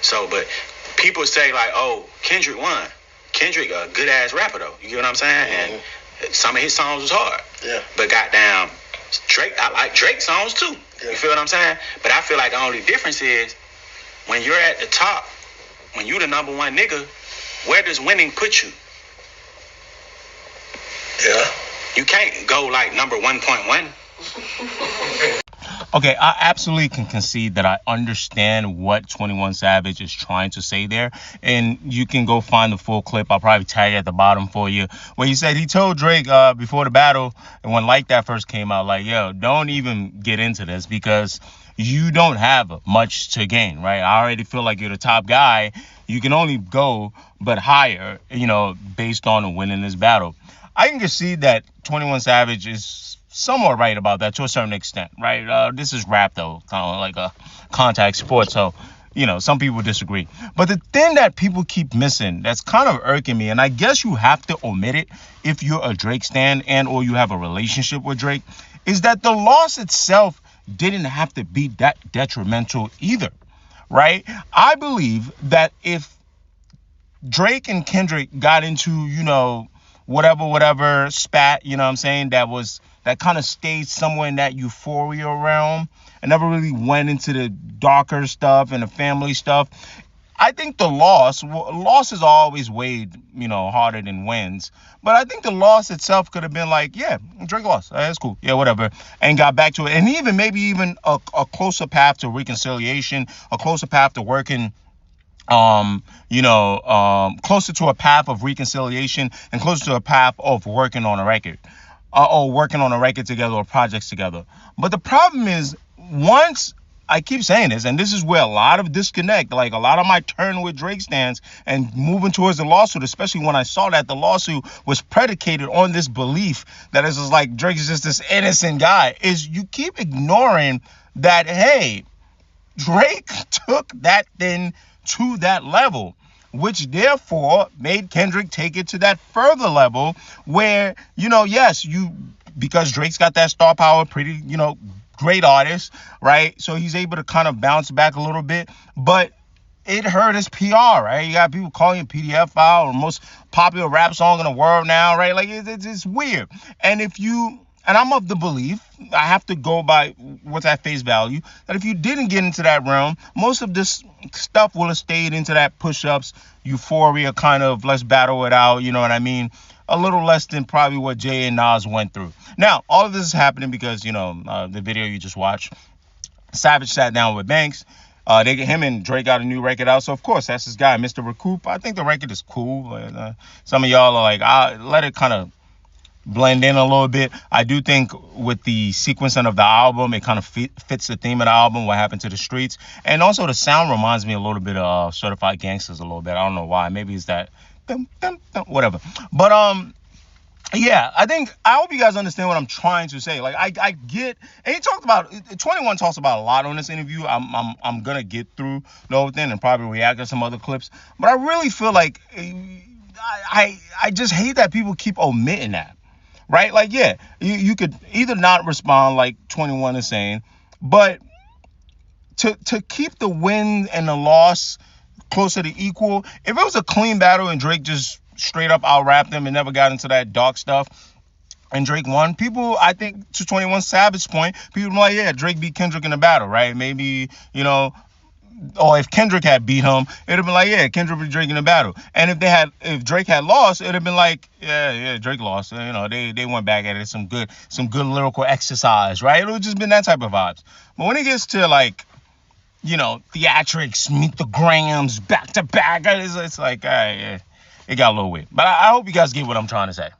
So, but people say like, oh, Kendrick won. Kendrick a good ass rapper though. You get what I'm saying? And some of his songs was hard. Yeah. But goddamn, Drake, I like Drake songs too. Yeah. You feel what I'm saying? But I feel like the only difference is when you're at the top, when you the number one nigga, where does winning put you? Yeah. You can't go like number 1.1. Okay, I absolutely can concede that I understand what 21 Savage is trying to say there. And you can go find the full clip. I'll probably tag it at the bottom for you. When he said he told Drake before the battle, and when Like That first came out, like, yo, don't even get into this because you don't have much to gain, right? I already feel like you're the top guy. You can only go but higher, based on winning this battle. I can concede that 21 Savage is somewhat right about that to a certain extent, right? This is rap, though, kind of like a contact sport, so, some people disagree. But the thing that people keep missing that's kind of irking me, and I guess you have to omit it if you're a Drake stan and or you have a relationship with Drake, is that the loss itself didn't have to be that detrimental either, right? I believe that if Drake and Kendrick got into, whatever spat, that kind of stayed somewhere in that euphoria realm and never really went into the darker stuff and the family stuff. I think the losses always weighed, harder than wins. But I think the loss itself could have been like, yeah, Drake lost. That's cool. Yeah, whatever. And got back to it. And maybe a closer path to reconciliation, a closer path to working closer to a path of reconciliation and closer to a path of working on a record or working on a record together or projects together. But the problem is, once I keep saying this, and this is where a lot of disconnect, like a lot of my turn with Drake stands and moving towards the lawsuit, especially when I saw that the lawsuit was predicated on this belief that it's just like Drake is just this innocent guy, is you keep ignoring that, hey, Drake took that thing to that level, which therefore made Kendrick take it to that further level where, because Drake's got that star power, pretty, great artist, right? So he's able to kind of bounce back a little bit, but it hurt his PR, right? You got people calling it PDF file or most popular rap song in the world now, right? Like it's weird. And I'm of the belief, I have to go by what's at face value, that if you didn't get into that realm, most of this stuff will have stayed into that push-ups, euphoria kind of, let's battle it out, you know what I mean? A little less than probably what Jay and Nas went through. Now, all of this is happening because, the video you just watched, Savage sat down with Banks. Him and Drake got a new record out. So, of course, that's his guy, Mr. Recoup. I think the record is cool. Some of y'all are like, let it kind of blend in a little bit. I do think with the sequencing of the album, it kind of fits the theme of the album, what happened to the streets. And also the sound reminds me a little bit of Certified Gangsters a little bit. I don't know why. Maybe it's that, whatever. But, yeah, I hope you guys understand what I'm trying to say. Like, I get, and he talked about, 21 talks about a lot on this interview. I'm going to get through the whole thing and probably react to some other clips. But I really feel like I just hate that people keep omitting that. Right? Like, yeah, you could either not respond like 21 is saying, but to keep the win and the loss closer to equal, if it was a clean battle and Drake just straight up out-rapped them and never got into that dark stuff and Drake won, people, I think, to 21 Savage's point, people be like, yeah, Drake beat Kendrick in the battle, right? Maybe, or if Kendrick had beat him, it'd have been like, yeah, Kendrick beat Drake in the battle. And if Drake had lost, it'd have been like, yeah, Drake lost. They went back at it, some good lyrical exercise, right? It would have just been that type of vibes. But when it gets to like, theatrics, meet the grams, back to back, it's like, all right, yeah, it got a little weird. But I hope you guys get what I'm trying to say.